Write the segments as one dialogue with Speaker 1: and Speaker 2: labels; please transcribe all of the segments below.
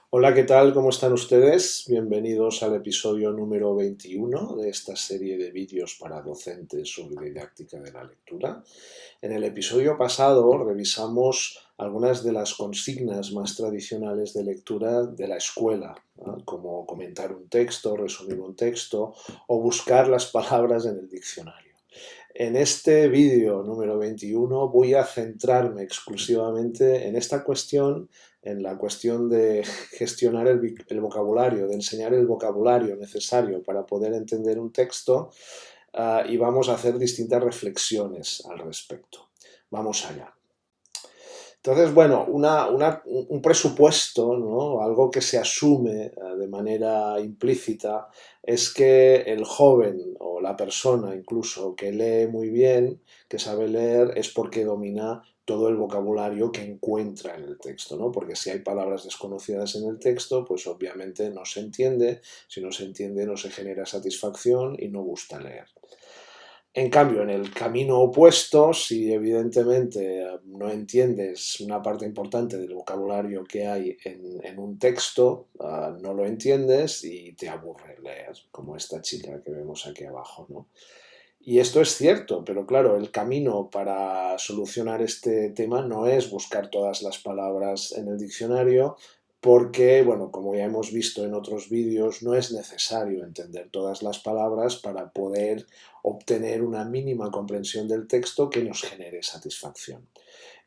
Speaker 1: Hola, ¿qué tal? ¿Cómo están ustedes? Bienvenidos al episodio número 21 de esta serie de vídeos para docentes sobre didáctica de la lectura. En el episodio pasado revisamos algunas de las consignas más tradicionales de lectura de la escuela, ¿no? Como comentar un texto, resumir un texto o buscar las palabras en el diccionario. En este vídeo número 21 voy a centrarme exclusivamente en esta cuestión, en la cuestión de gestionar el vocabulario, de enseñar el vocabulario necesario para poder entender un texto, y vamos a hacer distintas reflexiones al respecto. Vamos allá. Entonces, bueno, un presupuesto, ¿no? Algo que se asume de manera implícita, es que el joven o la persona incluso que lee muy bien, que sabe leer, es porque domina todo el vocabulario que encuentra en el texto, ¿no? Porque si hay palabras desconocidas en el texto, pues obviamente no se entiende, si no se entiende no se genera satisfacción y no gusta leer. En cambio, en el camino opuesto, si evidentemente no entiendes una parte importante del vocabulario que hay en un texto, no lo entiendes y te aburre leer, como esta chica que vemos aquí abajo, ¿no? Y esto es cierto, pero claro, el camino para solucionar este tema no es buscar todas las palabras en el diccionario, porque, bueno, como ya hemos visto en otros vídeos, no es necesario entender todas las palabras para poder obtener una mínima comprensión del texto que nos genere satisfacción.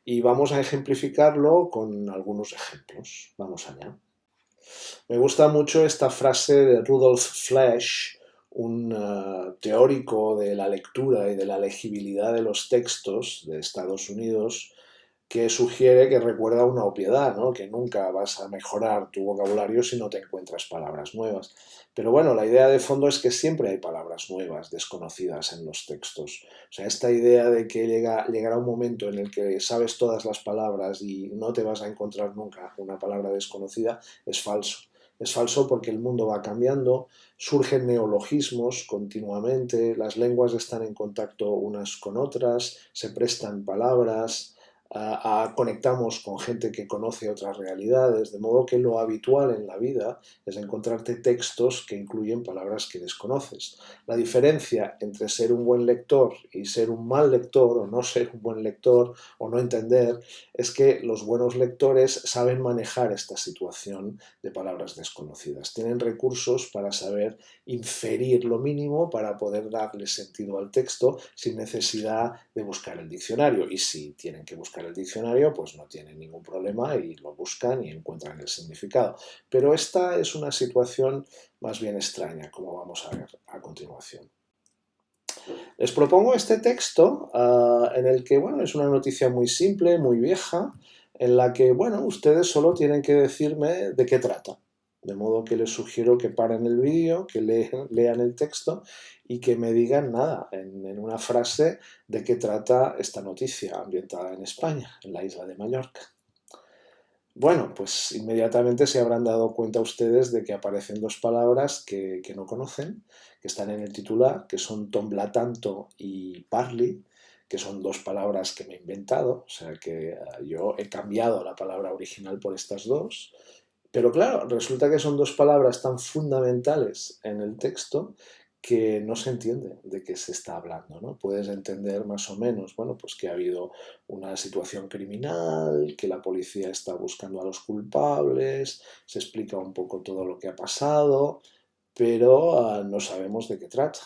Speaker 1: Y vamos a ejemplificarlo con algunos ejemplos. Vamos allá. Me gusta mucho esta frase de Rudolf Flesch, un teórico de la lectura y de la legibilidad de los textos de Estados Unidos, que sugiere que recuerda una obviedad, ¿no? Que nunca vas a mejorar tu vocabulario si no te encuentras palabras nuevas. Pero bueno, la idea de fondo es que siempre hay palabras nuevas, desconocidas en los textos. O sea, esta idea de que llegará un momento en el que sabes todas las palabras y no te vas a encontrar nunca una palabra desconocida es falso. Es falso porque el mundo va cambiando, surgen neologismos continuamente, las lenguas están en contacto unas con otras, se prestan palabras, conectamos con gente que conoce otras realidades, de modo que lo habitual en la vida es encontrarte textos que incluyen palabras que desconoces. La diferencia entre ser un buen lector y ser un mal lector, o no ser un buen lector, o no entender, es que los buenos lectores saben manejar esta situación de palabras desconocidas. Tienen recursos para saber inferir lo mínimo para poder darle sentido al texto sin necesidad de buscar el diccionario. Y si tienen que buscar el diccionario, pues no tienen ningún problema y lo buscan y encuentran el significado. Pero esta es una situación más bien extraña, como vamos a ver a continuación. Les propongo este texto en el que, bueno, es una noticia muy simple, muy vieja, en la que, bueno, ustedes solo tienen que decirme de qué trata. De modo que les sugiero que paren el vídeo, que lean el texto y que me digan nada, en una frase, de qué trata esta noticia ambientada en España, en la isla de Mallorca. Bueno, pues inmediatamente se habrán dado cuenta ustedes de que aparecen dos palabras que no conocen, que están en el titular, que son tomblatanto y parli, que son dos palabras que me he inventado, o sea que yo he cambiado la palabra original por estas dos. Pero claro, resulta que son dos palabras tan fundamentales en el texto que no se entiende de qué se está hablando, ¿no? Puedes entender más o menos, bueno, pues que ha habido una situación criminal, que la policía está buscando a los culpables, se explica un poco todo lo que ha pasado, pero no sabemos de qué trata.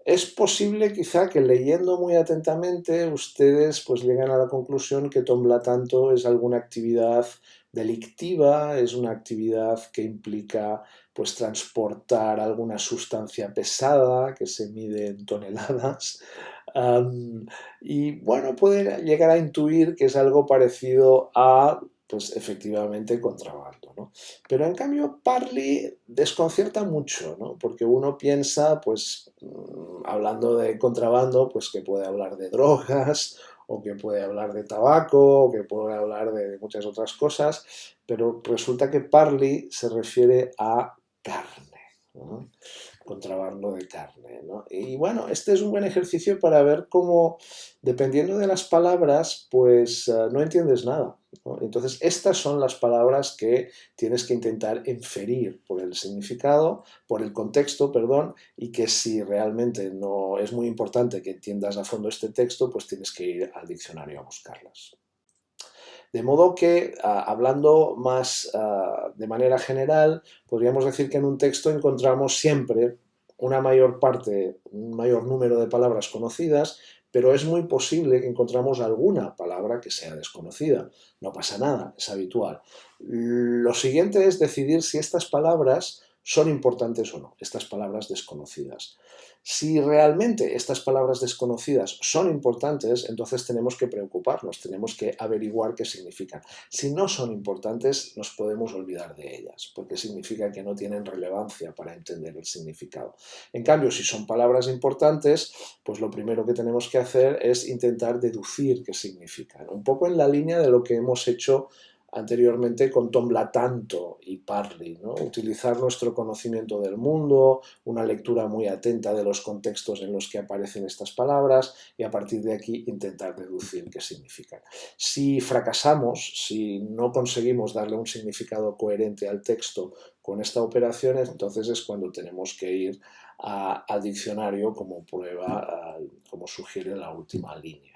Speaker 1: Es posible quizá que leyendo muy atentamente ustedes pues llegan a la conclusión que tanto es alguna actividad delictiva, es una actividad que implica pues transportar alguna sustancia pesada que se mide en toneladas. Um, y bueno, pueden llegar a intuir que es algo parecido a pues efectivamente contrabando, ¿no? Pero en cambio Parley desconcierta mucho, ¿no? Porque uno piensa, pues, hablando de contrabando, pues que puede hablar de drogas, o que puede hablar de tabaco, o que puede hablar de muchas otras cosas, pero resulta que Parley se refiere a carne, ¿no? contrabando de carne, ¿no? Y bueno, este es un buen ejercicio para ver cómo, dependiendo de las palabras, pues no entiendes nada, ¿no? Entonces, estas son las palabras que tienes que intentar inferir por el significado, por el contexto, perdón, y que si realmente no es muy importante que entiendas a fondo este texto, pues tienes que ir al diccionario a buscarlas. De modo que, hablando más de manera general, podríamos decir que en un texto encontramos siempre una mayor parte, un mayor número de palabras conocidas, pero es muy posible que encontramos alguna palabra que sea desconocida. No pasa nada, es habitual. Lo siguiente es decidir si estas palabras son importantes o no, estas palabras desconocidas. Si realmente estas palabras desconocidas son importantes, entonces tenemos que preocuparnos, tenemos que averiguar qué significan. Si no son importantes, nos podemos olvidar de ellas, porque significa que no tienen relevancia para entender el significado. En cambio, si son palabras importantes, pues lo primero que tenemos que hacer es intentar deducir qué significan. Un poco en la línea de lo que hemos hecho anteriormente con Tom Latanto y Parley, ¿no? Utilizar nuestro conocimiento del mundo, una lectura muy atenta de los contextos en los que aparecen estas palabras y a partir de aquí intentar deducir qué significan. Si fracasamos, si no conseguimos darle un significado coherente al texto con esta operación, entonces es cuando tenemos que ir al diccionario como prueba, como sugiere la última línea.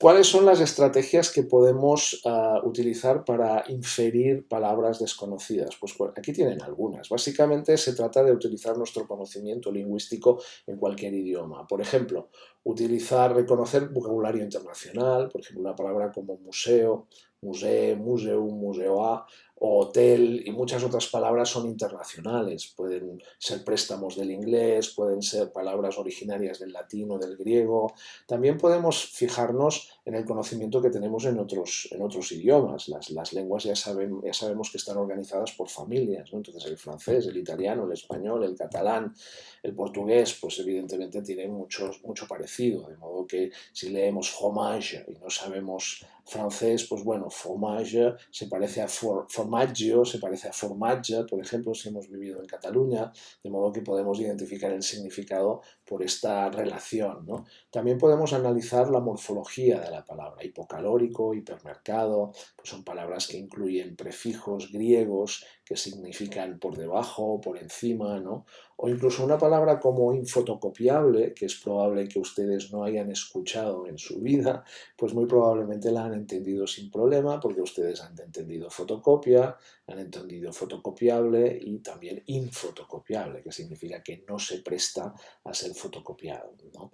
Speaker 1: ¿Cuáles son las estrategias que podemos utilizar para inferir palabras desconocidas? Pues aquí tienen algunas. Básicamente se trata de utilizar nuestro conocimiento lingüístico en cualquier idioma. Por ejemplo, reconocer vocabulario internacional, por ejemplo, una palabra como museo, musée, museum, museoa, o hotel y muchas otras palabras son internacionales. Pueden ser préstamos del inglés, pueden ser palabras originarias del latín o del griego. También podemos fijarnos en el conocimiento que tenemos en otros idiomas. Las lenguas ya sabemos que están organizadas por familias, ¿no? Entonces el francés, el italiano, el español, el catalán, el portugués, pues evidentemente tienen mucho parecido, de modo que si leemos fromage y no sabemos francés, pues bueno, fromage se parece a formaggio, se parece a formatge, por ejemplo, si hemos vivido en Cataluña, de modo que podemos identificar el significado por esta relación, ¿no? También podemos analizar la morfología de la palabra, hipocalórico, hipermercado, pues son palabras que incluyen prefijos griegos que significan por debajo, por encima, ¿no? O incluso una palabra como infotocopiable, que es probable que ustedes no hayan escuchado en su vida, pues muy probablemente la han entendido sin problema, porque ustedes han entendido fotocopia, han entendido fotocopiable y también infotocopiable, que significa que no se presta a ser fotocopiado, ¿no?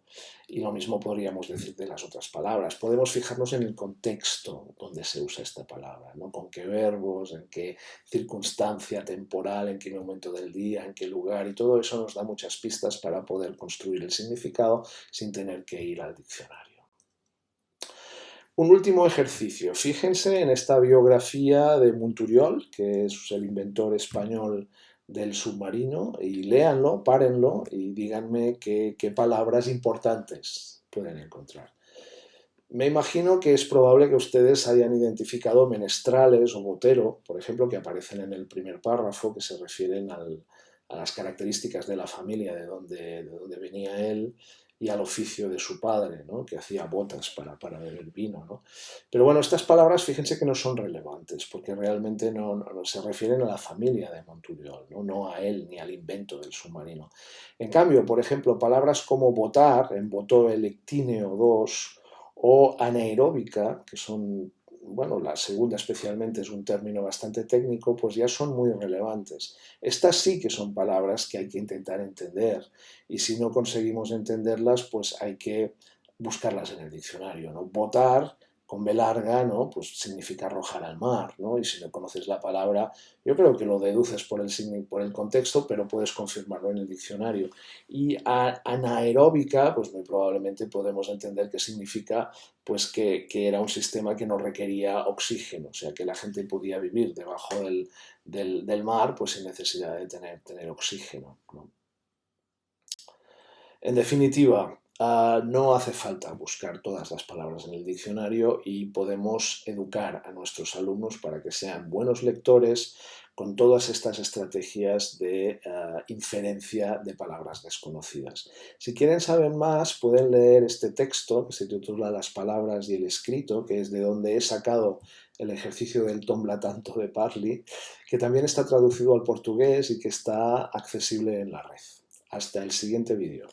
Speaker 1: Y lo mismo podríamos decir de las otras palabras. Podemos fijarnos en el contexto donde se usa esta palabra, ¿no? Con qué verbos, en qué circunstancia temporal, en qué momento del día, en qué lugar, y todo eso nos da muchas pistas para poder construir el significado sin tener que ir al diccionario. Un último ejercicio. Fíjense en esta biografía de Monturiol, que es el inventor español del submarino, y léanlo, párenlo y díganme qué palabras importantes pueden encontrar. Me imagino que es probable que ustedes hayan identificado menestrales o botero, por ejemplo, que aparecen en el primer párrafo, que se refieren a las características de la familia de donde venía él y al oficio de su padre, ¿no? Que hacía botas para beber vino, ¿no? Pero bueno, estas palabras fíjense que no son relevantes, porque realmente no se refieren a la familia de Monturiol, no a él ni al invento del submarino. En cambio, por ejemplo, palabras como botar, en botó electíneo 2, o anaeróbica, que son, bueno, la segunda especialmente es un término bastante técnico, pues ya son muy relevantes. Estas sí que son palabras que hay que intentar entender y si no conseguimos entenderlas, pues hay que buscarlas en el diccionario, ¿no? Botar con B larga, ¿no? Pues significa arrojar al mar, ¿no? Y si no conoces la palabra, yo creo que lo deduces por el contexto, pero puedes confirmarlo en el diccionario. Y anaeróbica, pues muy probablemente podemos entender que significa pues que era un sistema que no requería oxígeno, o sea que la gente podía vivir debajo del mar pues sin necesidad de tener oxígeno, ¿no? En definitiva, no hace falta buscar todas las palabras en el diccionario y podemos educar a nuestros alumnos para que sean buenos lectores con todas estas estrategias de inferencia de palabras desconocidas. Si quieren saber más, pueden leer este texto que se titula Las palabras y el escrito, que es de donde he sacado el ejercicio del Tombla Tanto de Parley, que también está traducido al portugués y que está accesible en la red. Hasta el siguiente vídeo.